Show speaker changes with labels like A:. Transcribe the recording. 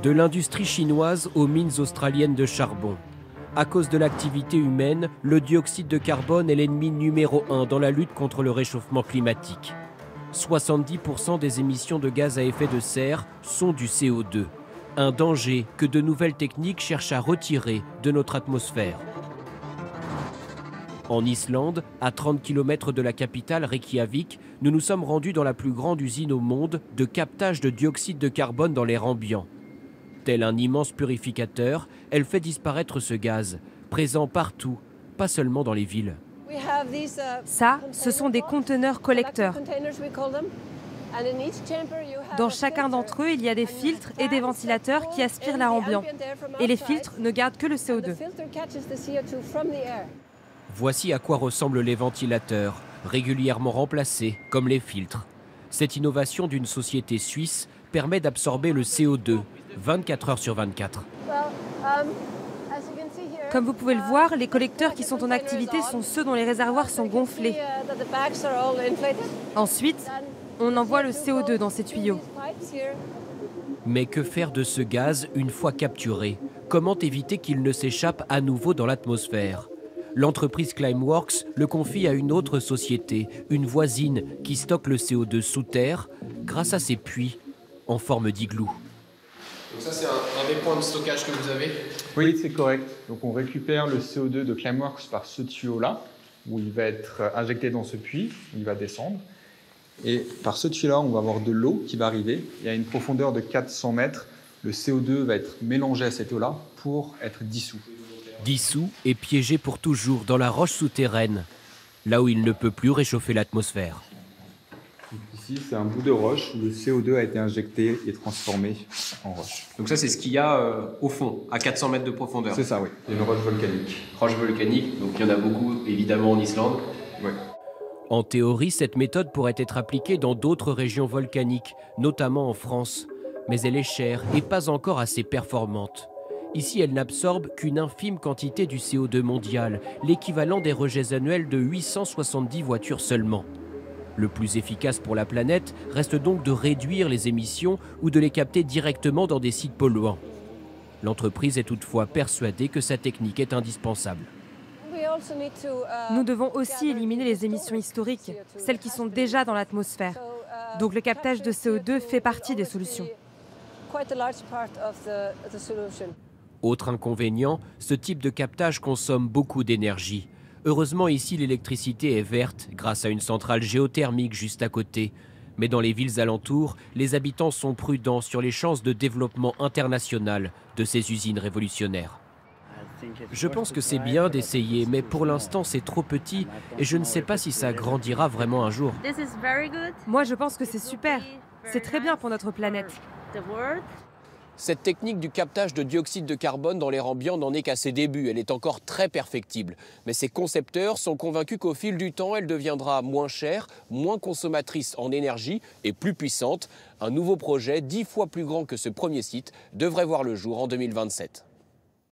A: De l'industrie chinoise aux mines australiennes de charbon. À cause de l'activité humaine, le dioxyde de carbone est l'ennemi numéro 1 dans la lutte contre le réchauffement climatique. 70% des émissions de gaz à effet de serre sont du CO2, un danger que de nouvelles techniques cherchent à retirer de notre atmosphère. En Islande, à 30 km de la capitale Reykjavik, nous nous sommes rendus dans la plus grande usine au monde de captage de dioxyde de carbone dans l'air ambiant. Tel un immense purificateur, elle fait disparaître ce gaz, présent partout, pas seulement dans les villes.
B: Ça, ce sont des conteneurs collecteurs. Dans chacun d'entre eux, il y a des filtres et des ventilateurs qui aspirent l'air ambiant. Et les filtres ne gardent que le CO2.
A: Voici à quoi ressemblent les ventilateurs, régulièrement remplacés, comme les filtres. Cette innovation d'une société suisse permet d'absorber le CO2, 24 heures sur 24.
B: Comme vous pouvez le voir, les collecteurs qui sont en activité sont ceux dont les réservoirs sont gonflés. Ensuite, on envoie le CO2 dans ces tuyaux.
A: Mais que faire de ce gaz une fois capturé? Comment éviter qu'il ne s'échappe à nouveau dans l'atmosphère? L'entreprise Climeworks le confie à une autre société, une voisine, qui stocke le CO2 sous terre grâce à ses puits en forme d'igloo.
C: Donc ça, c'est un des points de stockage que vous avez?
D: Oui, c'est correct. Donc on récupère le CO2 de Climeworks par ce tuyau-là, où il va être injecté dans ce puits, où il va descendre. Et par ce tuyau-là, on va avoir de l'eau qui va arriver. Et à une profondeur de 400 mètres, le CO2 va être mélangé à cette eau-là pour être dissous.
A: Dissous et piégé pour toujours dans la roche souterraine, là où il ne peut plus réchauffer l'atmosphère.
D: Ici, c'est un bout de roche où le CO2 a été injecté et transformé en roche.
C: Donc ça, c'est ce qu'il y a au fond, à 400 mètres de profondeur.
D: C'est ça, oui. C'est une roche volcanique.
C: Roche volcanique, donc il y en a beaucoup, évidemment, en Islande.
D: Oui.
A: En théorie, cette méthode pourrait être appliquée dans d'autres régions volcaniques, notamment en France. Mais elle est chère et pas encore assez performante. Ici, elle n'absorbe qu'une infime quantité du CO2 mondial, l'équivalent des rejets annuels de 870 voitures seulement. Le plus efficace pour la planète reste donc de réduire les émissions ou de les capter directement dans des sites polluants. L'entreprise est toutefois persuadée que sa technique est indispensable.
B: Nous devons aussi éliminer les émissions historiques, celles qui sont déjà dans l'atmosphère. Donc le captage de CO2 fait partie des solutions.
A: Autre inconvénient, ce type de captage consomme beaucoup d'énergie. Heureusement ici l'électricité est verte grâce à une centrale géothermique juste à côté. Mais dans les villes alentours, les habitants sont prudents sur les chances de développement international de ces usines révolutionnaires. Je pense que c'est bien d'essayer, mais pour l'instant c'est trop petit et je ne sais pas si ça grandira vraiment un jour.
B: Moi je pense que c'est super. C'est très bien pour notre planète.
A: Cette technique du captage de dioxyde de carbone dans l'air ambiant n'en est qu'à ses débuts. Elle est encore très perfectible. Mais ses concepteurs sont convaincus qu'au fil du temps, elle deviendra moins chère, moins consommatrice en énergie et plus puissante. Un nouveau projet 10 fois plus grand que ce premier site devrait voir le jour en 2027.